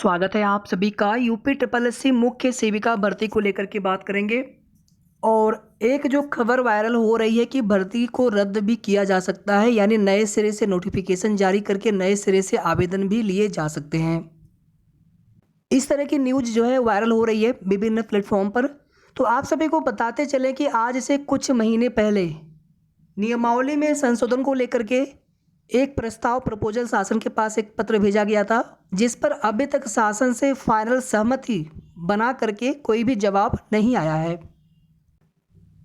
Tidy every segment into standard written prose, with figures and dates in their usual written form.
स्वागत है आप सभी का। यूपी ट्रिपल एस सी मुख्य सेविका भर्ती को लेकर के बात करेंगे। और एक जो खबर वायरल हो रही है कि भर्ती को रद्द भी किया जा सकता है, यानी नए सिरे से नोटिफिकेशन जारी करके नए सिरे से आवेदन भी लिए जा सकते हैं। इस तरह की न्यूज़ जो है वायरल हो रही है विभिन्न प्लेटफॉर्म पर। तो आप सभी को बताते चलें कि आज से कुछ महीने पहले नियमावली में संशोधन को लेकर के एक प्रस्ताव प्रपोजल शासन के पास एक पत्र भेजा गया था, जिस पर अभी तक शासन से फाइनल सहमति बना करके कोई भी जवाब नहीं आया है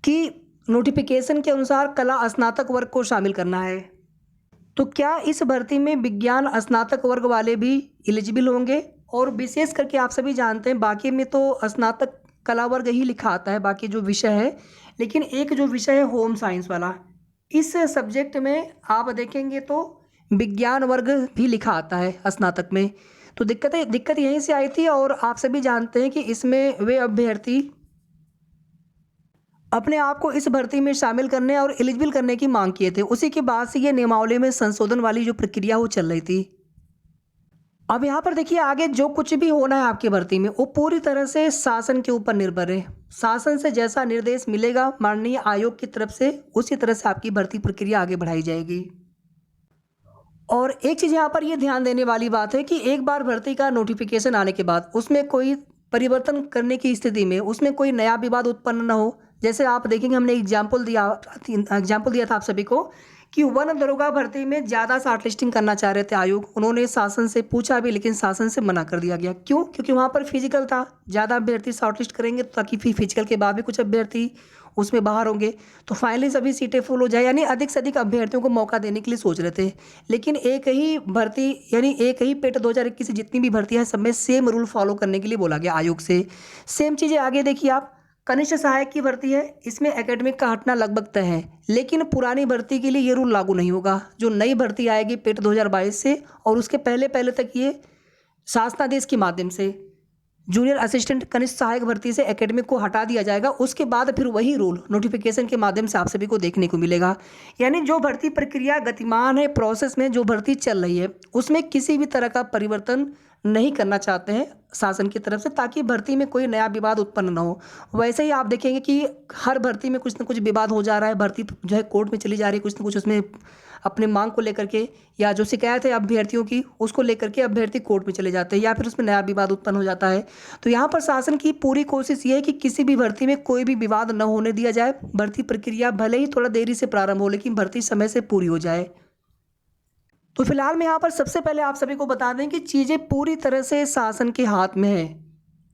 कि नोटिफिकेशन के अनुसार कला स्नातक वर्ग को शामिल करना है। तो क्या इस भर्ती में विज्ञान स्नातक वर्ग वाले भी एलिजिबल होंगे? और विशेष करके आप सभी जानते हैं बाकी में तो स्नातक कला वर्ग ही लिखा आता है, बाकी जो विषय है, लेकिन एक जो विषय है होम साइंस वाला, इस सब्जेक्ट में आप देखेंगे तो विज्ञान वर्ग भी लिखा आता है स्नातक में। तो दिक्कत यहीं से आई थी। और आप सभी जानते हैं कि इसमें वे अभ्यर्थी अपने आप को इस भर्ती में शामिल करने और एलिजिबल करने की मांग किए थे। उसी के बाद से ये नियमावली में संशोधन वाली जो प्रक्रिया वो चल रही थी। अब यहाँ पर देखिए आगे जो कुछ भी होना है आपकी भर्ती में वो पूरी तरह से शासन के ऊपर निर्भर है। शासन से जैसा निर्देश मिलेगा माननीय आयोग की तरफ से, उसी तरह से आपकी भर्ती प्रक्रिया आगे बढ़ाई जाएगी। और एक चीज़ यहाँ पर ये ध्यान देने वाली बात है कि एक बार भर्ती का नोटिफिकेशन आने के बाद उसमें कोई परिवर्तन करने की स्थिति में उसमें कोई नया विवाद उत्पन्न न हो। जैसे आप देखेंगे हमने एग्जाम्पल दिया था आप सभी को कि वन दरोगा भर्ती में ज़्यादा शॉर्ट लिस्टिंग करना चाह रहे थे आयोग। उन्होंने शासन से पूछा भी, लेकिन शासन से मना कर दिया गया। क्यों? क्योंकि वहाँ पर फिजिकल था, ज़्यादा अभ्यर्थी शॉर्ट लिस्ट करेंगे ताकि फिर फिजिकल के बाद भी कुछ अभ्यर्थी उसमें बाहर होंगे, तो फाइनली सभी सीटें फुल हो जाए, यानी अधिक से अधिक अभ्यर्थियों को मौका देने के लिए सोच रहे थे। लेकिन एक ही भर्ती यानी एक ही पेट 2021 से जितनी भी भर्तियाँ हैं सब में सेम रूल फॉलो करने के लिए बोला गया आयोग से। सेम चीज़ें आगे देखिए आप, कनिष्ठ सहायक की भर्ती है, इसमें एकेडमिक का हटना लगभग तय है, लेकिन पुरानी भर्ती के लिए ये रूल लागू नहीं होगा। जो नई भर्ती आएगी पेट 2022 से और उसके पहले पहले तक ये शासनादेश के माध्यम से जूनियर असिस्टेंट कनिष्ठ सहायक भर्ती से एकेडमिक को हटा दिया जाएगा। उसके बाद फिर वही रूल नोटिफिकेशन के माध्यम से आप सभी को देखने को मिलेगा। यानी जो भर्ती प्रक्रिया गतिमान है, प्रोसेस में जो भर्ती चल रही है उसमें किसी भी तरह का परिवर्तन नहीं करना चाहते हैं शासन की तरफ से, ताकि भर्ती में कोई नया विवाद उत्पन्न न हो। वैसे ही आप देखेंगे कि हर भर्ती में कुछ न कुछ विवाद हो जा रहा है, भर्ती जो है कोर्ट में चली जा रही है, कुछ न कुछ उसमें अपने मांग को लेकर के या जो शिकायत है अभ्यर्थियों की उसको लेकर के अभ्यर्थी कोर्ट में चले जाते हैं या फिर उसमें नया विवाद उत्पन्न हो जाता है। तो यहाँ पर शासन की पूरी कोशिश ये है कि किसी भी भर्ती में कोई भी विवाद न होने दिया जाए। भर्ती प्रक्रिया भले ही थोड़ा देरी से प्रारंभ हो, लेकिन भर्ती समय से पूरी हो जाए। तो फिलहाल मैं यहाँ पर सबसे पहले आप सभी को बता दें कि चीज़ें पूरी तरह से शासन के हाथ में है।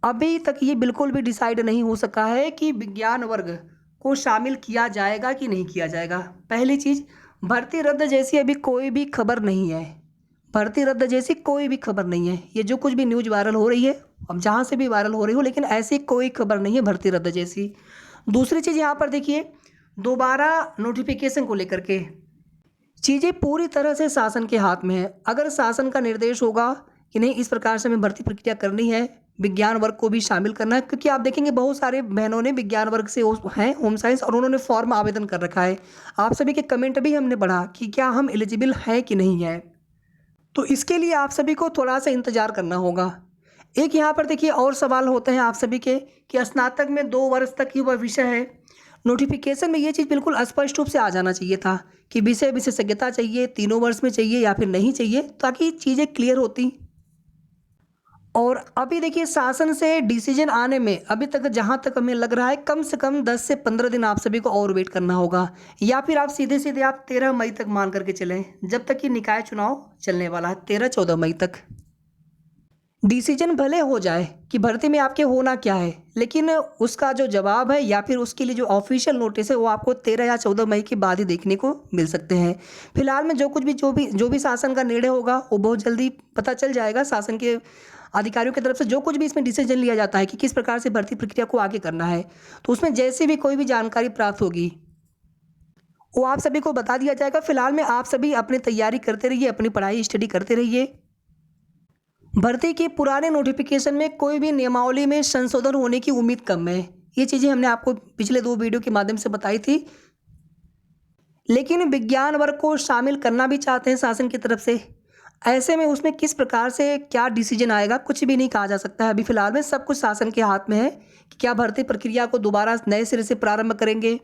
अभी तक ये बिल्कुल भी डिसाइड नहीं हो सका है कि विज्ञान वर्ग को शामिल किया जाएगा कि नहीं किया जाएगा। पहली चीज़, भर्ती रद्द जैसी अभी कोई भी खबर नहीं है। भर्ती रद्द जैसी कोई भी खबर नहीं है। ये जो कुछ भी न्यूज़ वायरल हो रही है, अब जहाँ से भी वायरल हो रही हो, लेकिन ऐसी कोई खबर नहीं है भर्ती रद्द जैसी। दूसरी चीज़ यहाँ पर देखिए, दोबारा नोटिफिकेशन को लेकर के चीज़ें पूरी तरह से शासन के हाथ में है। अगर शासन का निर्देश होगा कि नहीं इस प्रकार से हमें भर्ती प्रक्रिया करनी है, विज्ञान वर्ग को भी शामिल करना है, क्योंकि आप देखेंगे बहुत सारे बहनों ने विज्ञान वर्ग से हैं होम साइंस और उन्होंने फॉर्म आवेदन कर रखा है। आप सभी के कमेंट भी हमने पढ़ा कि क्या हम एलिजिबल हैं कि नहीं है। तो इसके लिए आप सभी को थोड़ा सा इंतजार करना होगा। एक यहाँ पर देखिए और सवाल होते हैं आप सभी के कि स्नातक में 2 वर्ष तक ही वह विषय है। नोटिफिकेशन में ये चीज़ बिल्कुल स्पष्ट रूप से आ जाना चाहिए था कि विषय विशेषज्ञता चाहिए, 3 वर्ष में चाहिए या फिर नहीं चाहिए, ताकि चीज़ें क्लियर होती। और अभी देखिए शासन से डिसीजन आने में अभी तक जहाँ तक हमें लग रहा है कम से कम 10 से 15 दिन आप सभी को और वेट करना होगा, या फिर आप सीधे सीधे आप 13 मई तक मान करके चलें, जब तक कि निकाय चुनाव चलने वाला है 13-14 मई तक। डिसीजन भले हो जाए कि भर्ती में आपके होना क्या है, लेकिन उसका जो जवाब है या फिर उसके लिए जो ऑफिशियल नोटिस है वो आपको 13 या 14 मई के बाद ही देखने को मिल सकते हैं। फिलहाल में जो भी शासन का निर्णय होगा वो बहुत जल्दी पता चल जाएगा। शासन के अधिकारियों की तरफ से जो कुछ भी इसमें डिसीजन लिया जाता है कि किस प्रकार से भर्ती प्रक्रिया को आगे करना है, तो उसमें जैसे भी कोई भी जानकारी प्राप्त होगी वो आप सभी को बता दिया जाएगा। फिलहाल में आप सभी अपनी तैयारी करते रहिए, अपनी पढ़ाई स्टडी करते रहिए। भर्ती के पुराने नोटिफिकेशन में कोई भी नियमावली में संशोधन होने की उम्मीद कम है। ये चीज़ें हमने आपको पिछले 2 वीडियो के माध्यम से बताई थी। लेकिन विज्ञान वर्ग को शामिल करना भी चाहते हैं शासन की तरफ से। ऐसे में उसमें किस प्रकार से क्या डिसीजन आएगा कुछ भी नहीं कहा जा सकता है। अभी फ़िलहाल में सब कुछ शासन के हाथ में है कि क्या भर्ती प्रक्रिया को दोबारा नए सिरे से प्रारंभ करेंगे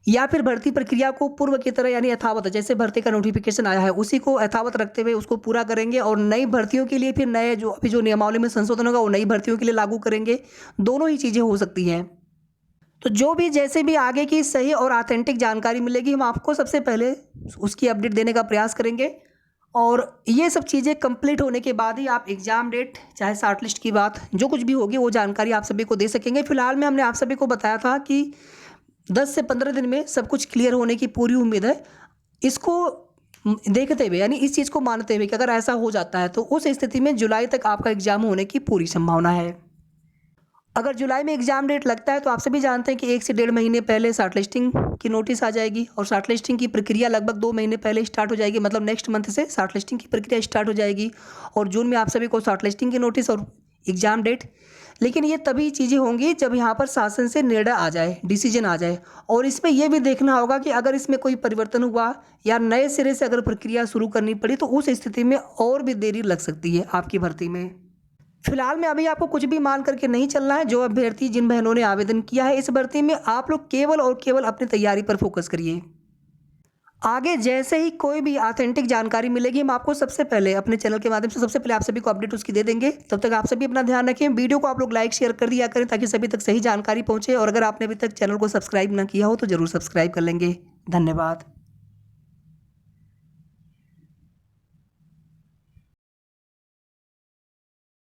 या फिर भर्ती प्रक्रिया को पूर्व की तरह यानी यथावत जैसे भर्ती का नोटिफिकेशन आया है उसी को यथावत रखते हुए उसको पूरा करेंगे और नई भर्तियों के लिए फिर नए जो अभी जो नियमावली में संशोधन होगा वो नई भर्तियों के लिए लागू करेंगे। दोनों ही चीज़ें हो सकती हैं। तो जो भी जैसे भी आगे की सही और ऑथेंटिक जानकारी मिलेगी हम आपको सबसे पहले उसकी अपडेट देने का प्रयास करेंगे। और ये सब चीज़ें कंप्लीट होने के बाद ही आप एग्ज़ाम डेट चाहे शॉर्ट लिस्ट की बात जो कुछ भी होगी वो जानकारी आप सभी को दे सकेंगे। फिलहाल में हमने आप सभी को बताया था कि 10 से 15 दिन में सब कुछ क्लियर होने की पूरी उम्मीद है। इसको देखते हुए यानी इस चीज़ को मानते हुए कि अगर ऐसा हो जाता है तो उस स्थिति में जुलाई तक आपका एग्ज़ाम होने की पूरी संभावना है। अगर जुलाई में एग्ज़ाम डेट लगता है तो आप सभी जानते हैं कि 1 से 1.5 महीने पहले शॉर्ट लिस्टिंग की नोटिस आ जाएगी और शॉर्ट लिस्टिंग की प्रक्रिया लगभग 2 महीने पहले स्टार्ट हो जाएगी। मतलब नेक्स्ट मंथ से शॉर्ट लिस्टिंग की प्रक्रिया स्टार्ट हो जाएगी और जून में आप सभी को शॉर्ट लिस्टिंग की नोटिस और एग्ज़ाम डेट। लेकिन ये तभी चीज़ें होंगी जब यहाँ पर शासन से निर्णय आ जाए, डिसीजन आ जाए। और इसमें यह भी देखना होगा कि अगर इसमें कोई परिवर्तन हुआ या नए सिरे से अगर प्रक्रिया शुरू करनी पड़ी तो उस स्थिति में और भी देरी लग सकती है आपकी भर्ती में। फिलहाल में अभी आपको कुछ भी मान करके नहीं चलना है। जो अभ्यर्थी जिन बहनों ने आवेदन किया है इस भर्ती में आप लोग केवल और केवल अपनी तैयारी पर फोकस करिए। आगे जैसे ही कोई भी ऑथेंटिक जानकारी मिलेगी हम आपको सबसे पहले अपने चैनल के माध्यम से सबसे पहले आप सभी को अपडेट उसकी दे देंगे। तब तक आप सभी अपना ध्यान रखें। वीडियो को आप लोग लाइक शेयर कर दिया करें ताकि सभी तक सही जानकारी पहुंचे और अगर आपने अभी तक चैनल को सब्सक्राइब ना किया हो तो जरूर सब्सक्राइब कर लेंगे। धन्यवाद।